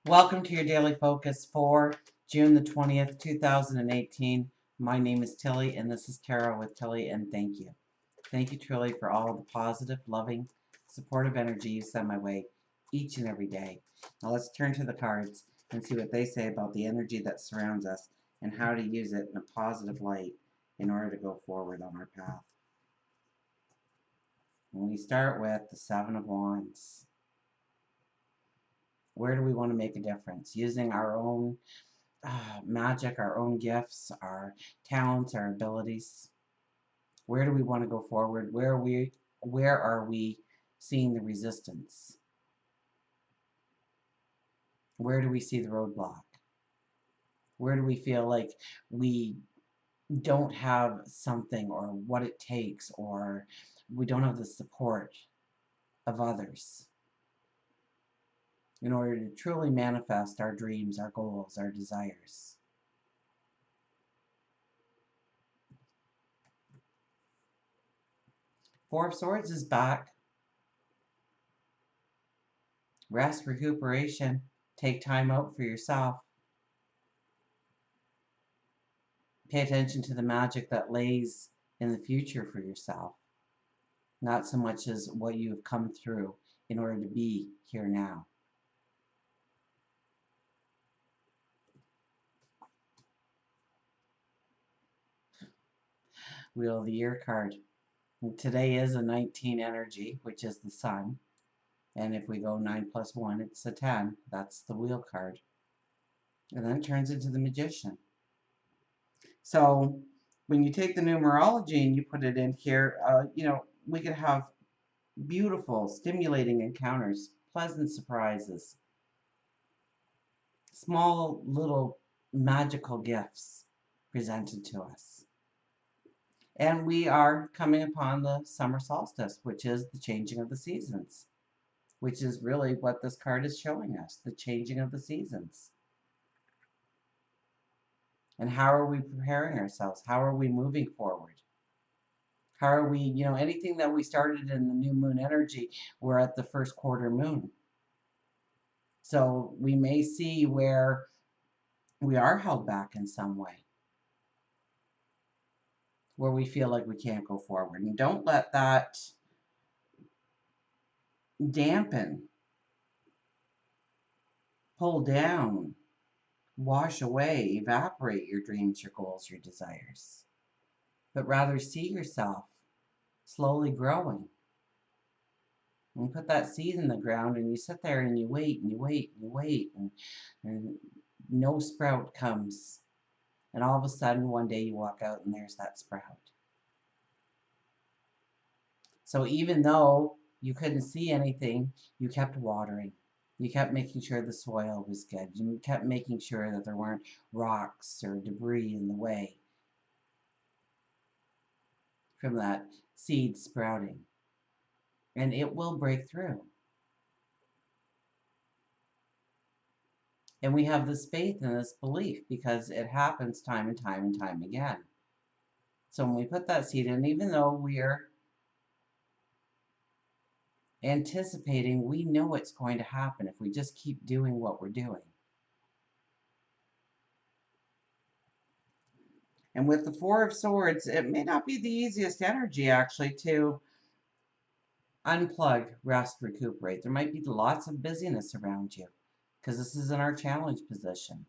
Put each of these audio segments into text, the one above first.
Welcome to your daily focus for June the 20th, 2018. My name is Tilly, and this is Tarot with Tilly, and thank you. Thank you, Tilly, for all the positive, loving, supportive energy you send my way each and every day. Now let's turn to the cards and see what they say about the energy that surrounds us and how to use it in a positive light in order to go forward on our path. And we start with the Seven of Wands. Where do we want to make a difference? Using our own magic, our own gifts, our talents, our abilities. Where do we want to go forward? Where are we seeing the resistance? Where do we see the roadblock? Where do we feel like we don't have something or what it takes, or we don't have the support of others in order to truly manifest our dreams, our goals, our desires? Four of Swords is back. Rest, recuperation, take time out for yourself. Pay attention to the magic that lays in the future for yourself, not so much as what you have come through in order to be here now. Wheel of the Year card. And today is a 19 energy, which is the sun. And if we go 9 plus 1, it's a 10. That's the wheel card. And then it turns into the Magician. So when you take the numerology and you put it in here, we could have beautiful, stimulating encounters, pleasant surprises, small little magical gifts presented to us. And we are coming upon the summer solstice, which is the changing of the seasons, which is really what this card is showing us, the changing of the seasons. And how are we preparing ourselves? How are we moving forward? How are we, anything that we started in the new moon energy, we're at the first quarter moon. So we may see where we are held back in some way, where we feel like we can't go forward. And don't let that dampen, pull down, wash away, evaporate your dreams, your goals, your desires. But rather see yourself slowly growing. And put that seed in the ground and you sit there and you wait and you wait and you wait, and no sprout comes. And all of a sudden one day you walk out and there's that sprout. So even though you couldn't see anything, you kept watering. You kept making sure the soil was good. You kept making sure that there weren't rocks or debris in the way from that seed sprouting. And it will break through. And we have this faith and this belief because it happens time and time and time again. So when we put that seed in, even though we are anticipating, we know it's going to happen if we just keep doing what we're doing. And with the Four of Swords, it may not be the easiest energy actually to unplug, rest, recuperate. There might be lots of busyness around you because this is in our challenge position,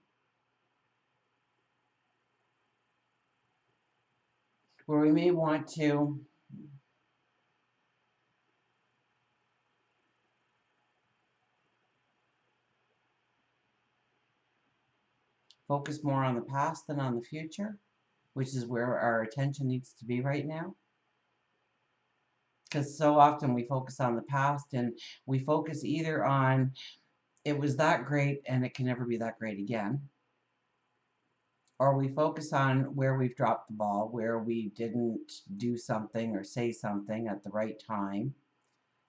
where we may want to focus more on the past than on the future, which is where our attention needs to be right now. Because so often we focus on the past and we focus either on it was that great and it can never be that great again, or we focus on where we've dropped the ball, where we didn't do something or say something at the right time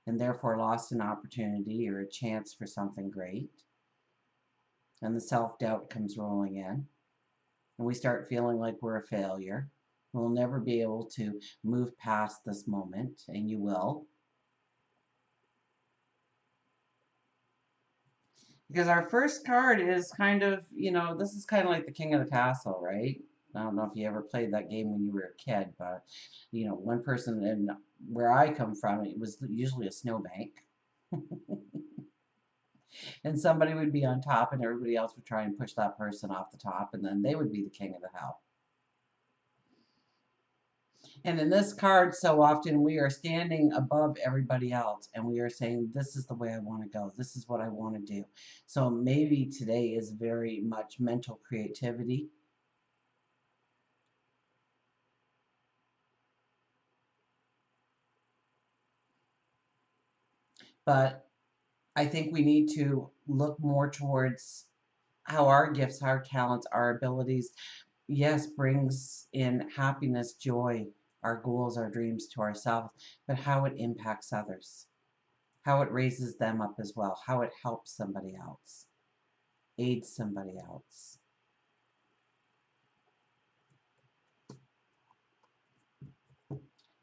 and therefore lost an opportunity or a chance for something great. And the self-doubt comes rolling in and we start feeling like we're a failure. We'll never be able to move past this moment, and you will. Because our first card is kind of, this is kind of like the King of the Castle, right? I don't know if you ever played that game when you were a kid, but, one person, and where I come from, it was usually a snowbank. And somebody would be on top, and everybody else would try and push that person off the top, and then they would be the king of the hell. And in this card, so often we are standing above everybody else and we are saying, this is the way I want to go. This is what I want to do. So maybe today is very much mental creativity. But I think we need to look more towards how our gifts, our talents, our abilities, yes, brings in happiness, joy, our goals, our dreams to ourselves, but how it impacts others, how it raises them up as well, how it helps somebody else, aids somebody else.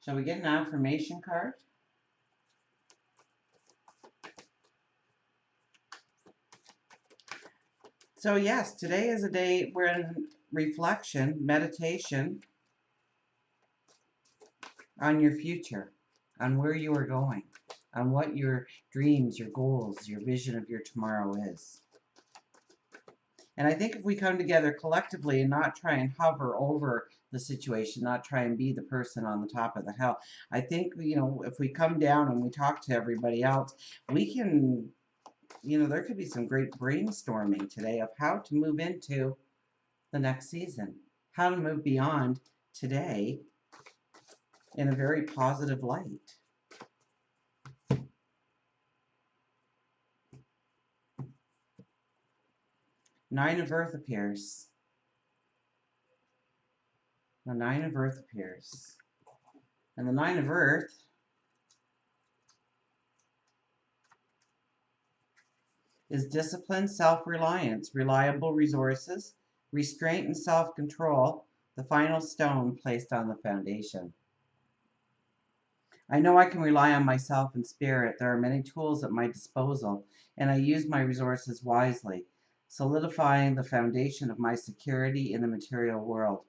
Shall we get an affirmation card? So yes, today is a day we're in reflection, meditation on your future, on where you are going, on what your dreams, your goals, your vision of your tomorrow is. And I think if we come together collectively and not try and hover over the situation, not try and be the person on the top of the hill, I think, if we come down and we talk to everybody else, we can, there could be some great brainstorming today of how to move into the next season, how to move beyond today in a very positive light. Nine of Earth appears. The Nine of Earth appears. And the Nine of Earth is discipline, self-reliance, reliable resources, restraint and self-control, the final stone placed on the foundation. I know I can rely on myself and spirit. There are many tools at my disposal, and I use my resources wisely, solidifying the foundation of my security in the material world.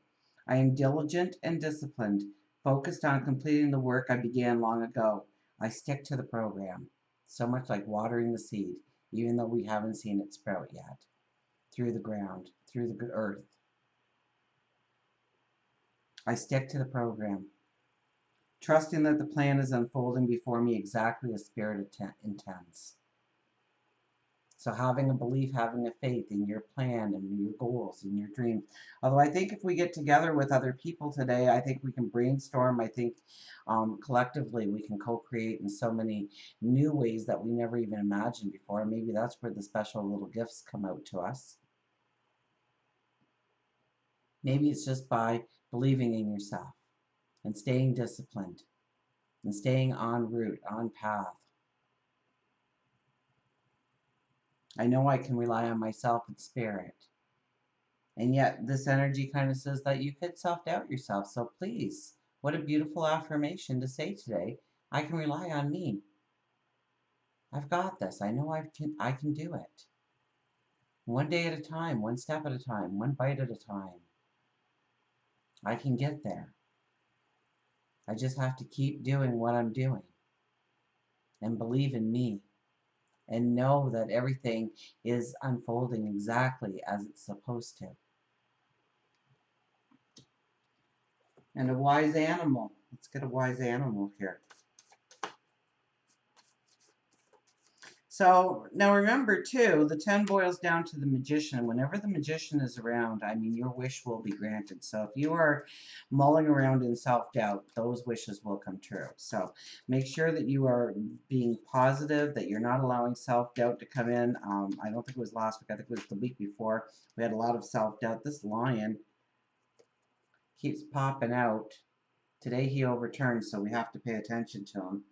I am diligent and disciplined, focused on completing the work I began long ago. I stick to the program, so much like watering the seed, even though we haven't seen it sprout yet, through the ground, through the earth. I stick to the program, trusting that the plan is unfolding before me exactly as Spirit intends. So having a belief, having a faith in your plan and your goals and your dreams. Although I think if we get together with other people today, I think we can brainstorm. I think collectively we can co-create in so many new ways that we never even imagined before. Maybe that's where the special little gifts come out to us. Maybe it's just by believing in yourself and staying disciplined and staying en route, on path. I know I can rely on myself and spirit. And yet this energy kind of says that you could self-doubt yourself. So please, what a beautiful affirmation to say today. I can rely on me. I've got this. I know I can do it. One day at a time, one step at a time, one bite at a time. I can get there. I just have to keep doing what I'm doing and believe in me and know that everything is unfolding exactly as it's supposed to. And a wise animal. Let's get a wise animal here. So now remember too, the 10 boils down to the magician. Whenever the magician is around, I mean, your wish will be granted. So if you are mulling around in self-doubt, those wishes will come true. So make sure that you are being positive, that you're not allowing self-doubt to come in. I don't think it was last week. I think it was the week before. We had a lot of self-doubt. This lion keeps popping out. Today he overturned, so we have to pay attention to him.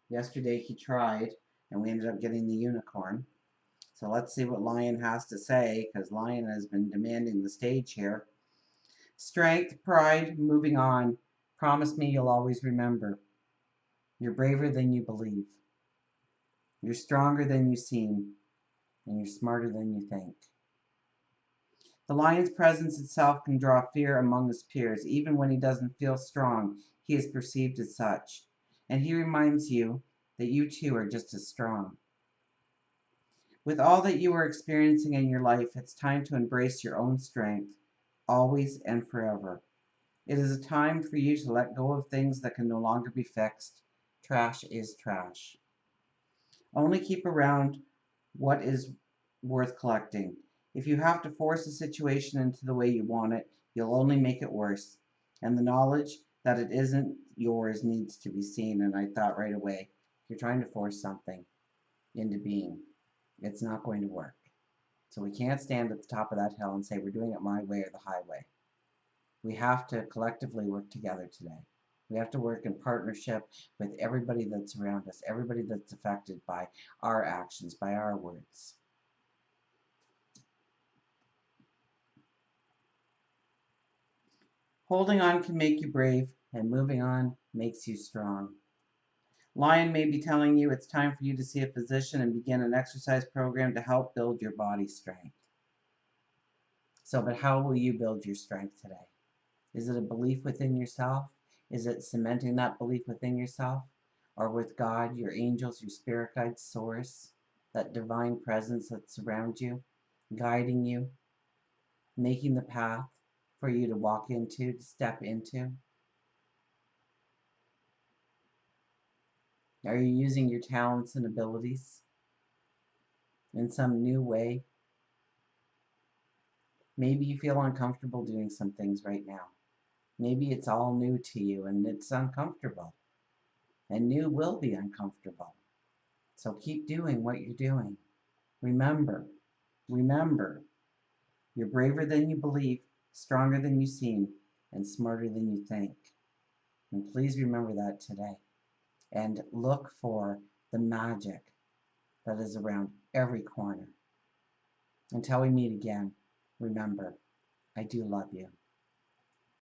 Yesterday he tried, and we ended up getting the unicorn. So let's see what Lion has to say, because Lion has been demanding the stage here. Strength, pride, moving on. Promise me you'll always remember. You're braver than you believe. You're stronger than you seem. and you're smarter than you think. The lion's presence itself can draw fear among his peers. Even when he doesn't feel strong, he is perceived as such. And he reminds you that you too are just as strong. With all that you are experiencing in your life, it's time to embrace your own strength, always and forever. It is a time for you to let go of things that can no longer be fixed. Trash is trash. Only keep around what is worth collecting. If you have to force a situation into the way you want it, you'll only make it worse. And the knowledge that it isn't yours needs to be seen. And I thought right away, you're trying to force something into being. It's not going to work. So we can't stand at the top of that hill and say we're doing it my way or the highway. We have to collectively work together today. We have to work in partnership with everybody that's around us, everybody that's affected by our actions, by our words. Holding on can make you brave, and moving on makes you strong. Lion may be telling you it's time for you to see a physician and begin an exercise program to help build your body strength. But how will you build your strength today? Is it a belief within yourself? Is it cementing that belief within yourself? Or with God, your angels, your spirit guides, source, that divine presence that's around you, guiding you, making the path for you to walk into, to step into? Are you using your talents and abilities in some new way? Maybe you feel uncomfortable doing some things right now. Maybe it's all new to you and it's uncomfortable. And new will be uncomfortable. So keep doing what you're doing. Remember, you're braver than you believe, stronger than you seem, and smarter than you think. And please remember that today. And look for the magic that is around every corner. Until we meet again, remember, I do love you.